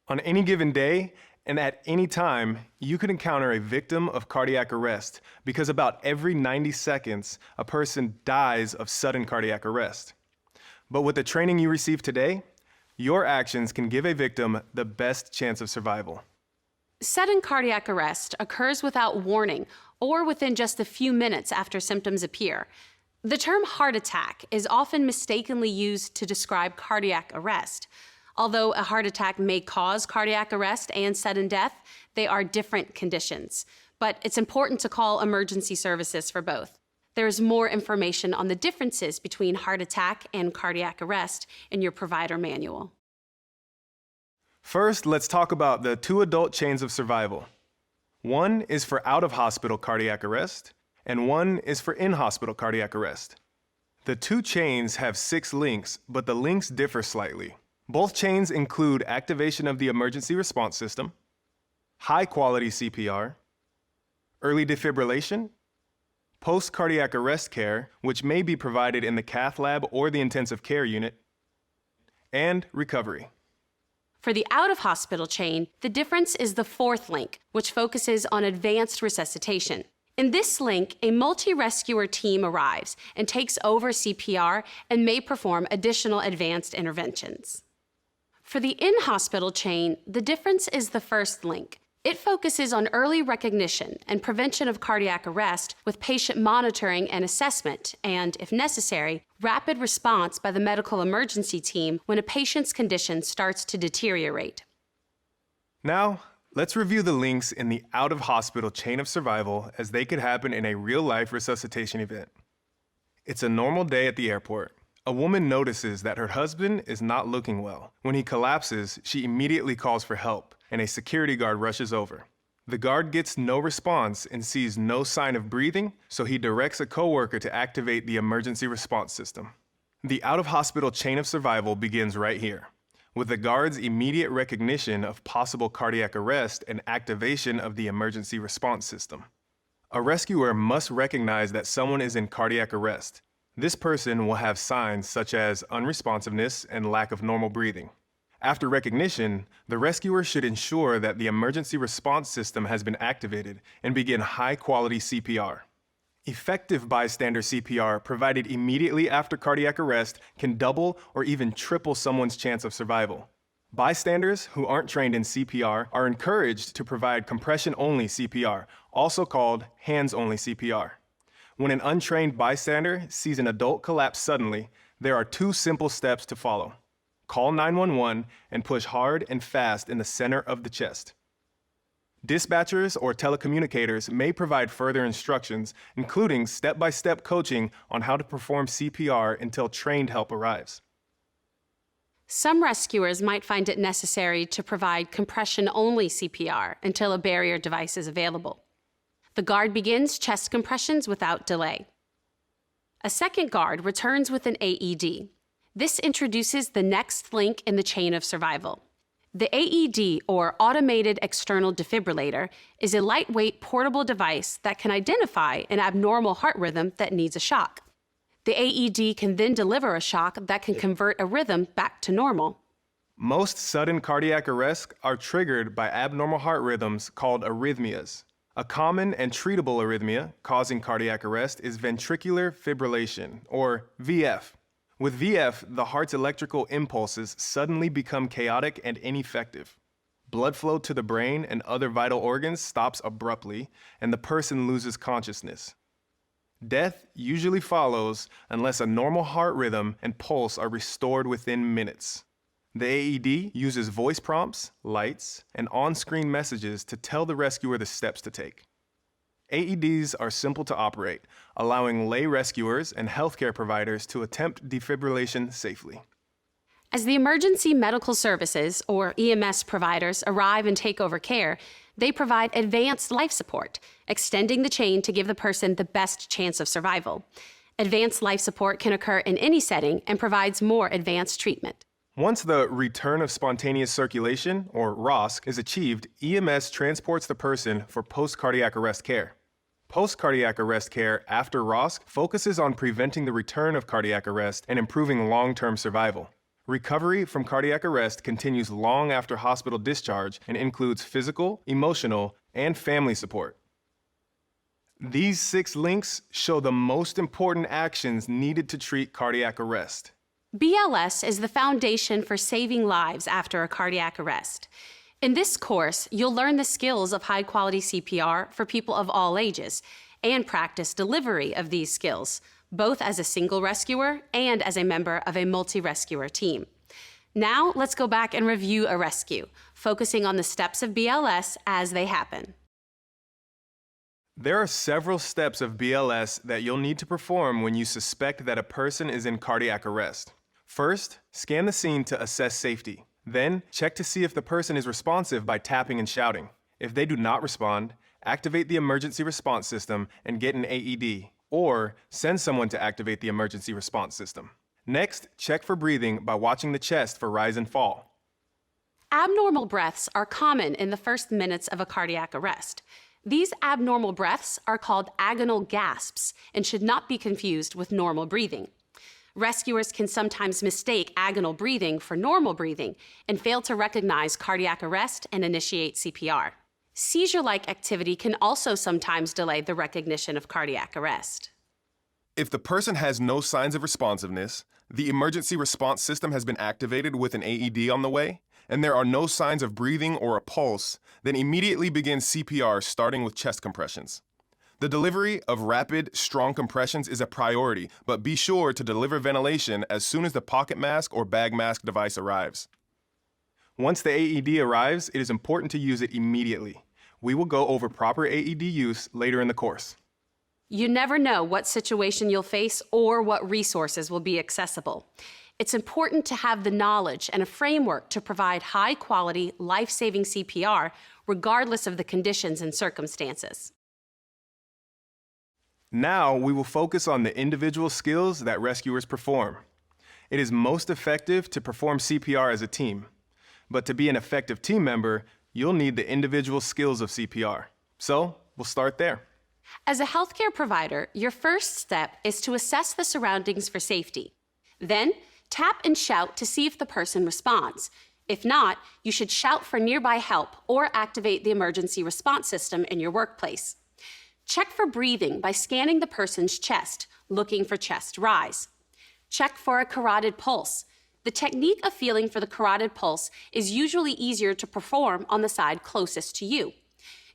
On any given day and at any time, you could encounter a victim of cardiac arrest because about every 90 seconds, a person dies of sudden cardiac arrest. But with the training you receive today, your actions can give a victim the best chance of survival. Sudden cardiac arrest occurs without warning or within just a few minutes after symptoms appear. The term heart attack is often mistakenly used to describe cardiac arrest. Although a heart attack may cause cardiac arrest and sudden death, they are different conditions. But it's important to call emergency services for both. There is more information on the differences between heart attack and cardiac arrest in your provider manual. First, let's talk about the two adult chains of survival. One is for out-of-hospital cardiac arrest, and one is for in-hospital cardiac arrest. The two chains have 6 links, but the links differ slightly. Both chains include activation of the emergency response system, high-quality CPR, early defibrillation, post-cardiac arrest care, which may be provided in the cath lab or the intensive care unit, and recovery. For the out-of-hospital chain, the difference is the 4th link, which focuses on advanced resuscitation. In this link, a multi-rescuer team arrives and takes over CPR and may perform additional advanced interventions. For the in-hospital chain, the difference is the 1st link. It focuses on early recognition and prevention of cardiac arrest with patient monitoring and assessment and, if necessary, rapid response by the medical emergency team when a patient's condition starts to deteriorate. Now, let's review the links in the out-of-hospital chain of survival as they could happen in a real-life resuscitation event. It's a normal day at the airport. A woman notices that her husband is not looking well. When he collapses, she immediately calls for help, and a security guard rushes over. The guard gets no response and sees no sign of breathing, so he directs a coworker to activate the emergency response system. The out-of-hospital chain of survival begins right here, with the guard's immediate recognition of possible cardiac arrest and activation of the emergency response system. A rescuer must recognize that someone is in cardiac arrest. This person will have signs such as unresponsiveness and lack of normal breathing. After recognition, the rescuer should ensure that the emergency response system has been activated and begin high-quality CPR. Effective bystander CPR provided immediately after cardiac arrest can double or even triple someone's chance of survival. Bystanders who aren't trained in CPR are encouraged to provide compression-only CPR, also called hands-only CPR. When an untrained bystander sees an adult collapse suddenly, there are 2 simple steps to follow. Call 911 and push hard and fast in the center of the chest. Dispatchers or telecommunicators may provide further instructions, including step-by-step coaching on how to perform CPR until trained help arrives. Some rescuers might find it necessary to provide compression-only CPR until a barrier device is available. The guard begins chest compressions without delay. A second guard returns with an AED. This introduces the next link in the chain of survival. The AED, or Automated External Defibrillator, is a lightweight portable device that can identify an abnormal heart rhythm that needs a shock. The AED can then deliver a shock that can convert a rhythm back to normal. Most sudden cardiac arrests are triggered by abnormal heart rhythms called arrhythmias. A common and treatable arrhythmia causing cardiac arrest is ventricular fibrillation, or VF. With VF, the heart's electrical impulses suddenly become chaotic and ineffective. Blood flow to the brain and other vital organs stops abruptly, and the person loses consciousness. Death usually follows unless a normal heart rhythm and pulse are restored within minutes. The AED uses voice prompts, lights, and on-screen messages to tell the rescuer the steps to take. AEDs are simple to operate, allowing lay rescuers and healthcare providers to attempt defibrillation safely. As the emergency medical services, or EMS providers, arrive and take over care, they provide advanced life support, extending the chain to give the person the best chance of survival. Advanced life support can occur in any setting and provides more advanced treatment. Once the return of spontaneous circulation, or ROSC, is achieved, EMS transports the person for post-cardiac arrest care. Post-cardiac arrest care after ROSC focuses on preventing the return of cardiac arrest and improving long-term survival. Recovery from cardiac arrest continues long after hospital discharge and includes physical, emotional, and family support. These 6 links show the most important actions needed to treat cardiac arrest. BLS is the foundation for saving lives after a cardiac arrest. In this course, you'll learn the skills of high-quality CPR for people of all ages and practice delivery of these skills, both as a single rescuer and as a member of a multi-rescuer team. Now, let's go back and review a rescue, focusing on the steps of BLS as they happen. There are several steps of BLS that you'll need to perform when you suspect that a person is in cardiac arrest. First, scan the scene to assess safety. Then, check to see if the person is responsive by tapping and shouting. If they do not respond, activate the emergency response system and get an AED, or send someone to activate the emergency response system. Next, check for breathing by watching the chest for rise and fall. Abnormal breaths are common in the first minutes of a cardiac arrest. These abnormal breaths are called agonal gasps and should not be confused with normal breathing. Rescuers can sometimes mistake agonal breathing for normal breathing and fail to recognize cardiac arrest and initiate CPR. Seizure-like activity can also sometimes delay the recognition of cardiac arrest. If the person has no signs of responsiveness, the emergency response system has been activated with an AED on the way, and there are no signs of breathing or a pulse, then immediately begin CPR starting with chest compressions. The delivery of rapid, strong compressions is a priority, but be sure to deliver ventilation as soon as the pocket mask or bag mask device arrives. Once the AED arrives, it is important to use it immediately. We will go over proper AED use later in the course. You never know what situation you'll face or what resources will be accessible. It's important to have the knowledge and a framework to provide high-quality, life-saving CPR regardless of the conditions and circumstances. Now we will focus on the individual skills that rescuers perform. It is most effective to perform CPR as a team, but to be an effective team member, you'll need the individual skills of CPR. So we'll start there. As a healthcare provider, your first step is to assess the surroundings for safety. Then, tap and shout to see if the person responds. If not, you should shout for nearby help or activate the emergency response system in your workplace. Check for breathing by scanning the person's chest, looking for chest rise. Check for a carotid pulse. The technique of feeling for the carotid pulse is usually easier to perform on the side closest to you.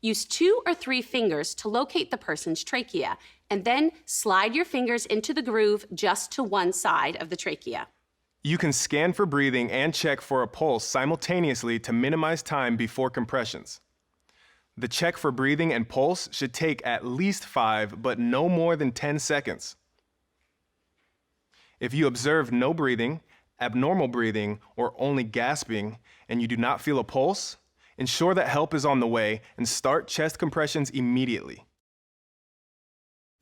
Use 2 or 3 fingers to locate the person's trachea, and then slide your fingers into the groove just to one side of the trachea. You can scan for breathing and check for a pulse simultaneously to minimize time before compressions. The check for breathing and pulse should take at least 5, but no more than 10 seconds. If you observe no breathing, abnormal breathing, or only gasping, and you do not feel a pulse, ensure that help is on the way and start chest compressions immediately.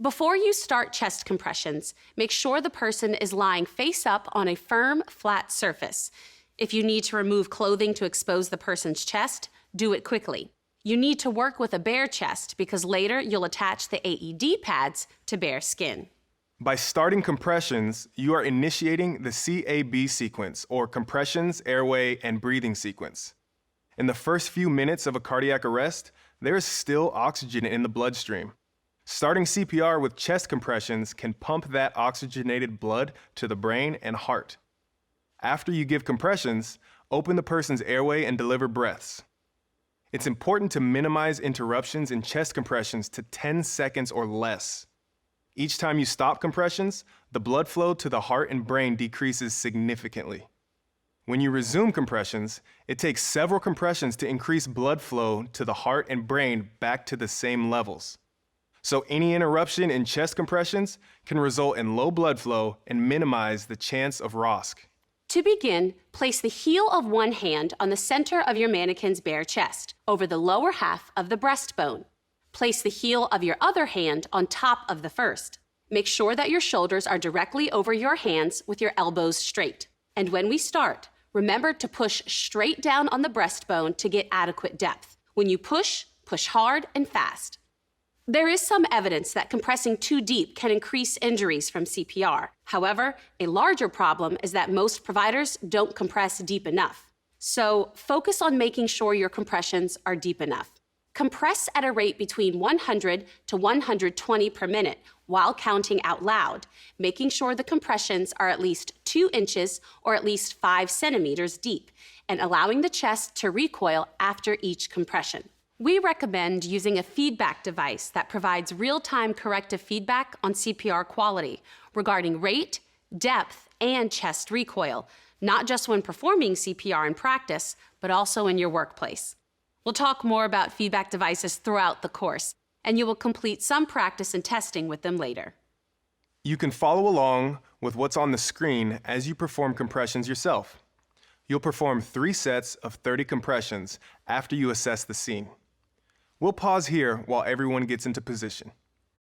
Before you start chest compressions, make sure the person is lying face up on a firm, flat surface. If you need to remove clothing to expose the person's chest, do it quickly. You need to work with a bare chest because later you'll attach the AED pads to bare skin. By starting compressions, you are initiating the CAB sequence, or compressions, airway, and breathing sequence. In the first few minutes of a cardiac arrest, there is still oxygen in the bloodstream. Starting CPR with chest compressions can pump that oxygenated blood to the brain and heart. After you give compressions, open the person's airway and deliver breaths. It's important to minimize interruptions in chest compressions to 10 seconds or less. Each time you stop compressions, the blood flow to the heart and brain decreases significantly. When you resume compressions, it takes several compressions to increase blood flow to the heart and brain back to the same levels. So any interruption in chest compressions can result in low blood flow and minimize the chance of ROSC. To begin, place the heel of one hand on the center of your mannequin's bare chest, over the lower half of the breastbone. Place the heel of your other hand on top of the first. Make sure that your shoulders are directly over your hands with your elbows straight. And when we start, remember to push straight down on the breastbone to get adequate depth. When you push, push hard and fast. There is some evidence that compressing too deep can increase injuries from CPR. However, a larger problem is that most providers don't compress deep enough. So focus on making sure your compressions are deep enough. Compress at a rate between 100 to 120 per minute while counting out loud, making sure the compressions are at least 2 inches or at least 5 centimeters deep, and allowing the chest to recoil after each compression. We recommend using a feedback device that provides real-time corrective feedback on CPR quality regarding rate, depth, and chest recoil, not just when performing CPR in practice, but also in your workplace. We'll talk more about feedback devices throughout the course, and you will complete some practice and testing with them later. You can follow along with what's on the screen as you perform compressions yourself. You'll perform 3 sets of 30 compressions after you assess the scene. We'll pause here while everyone gets into position.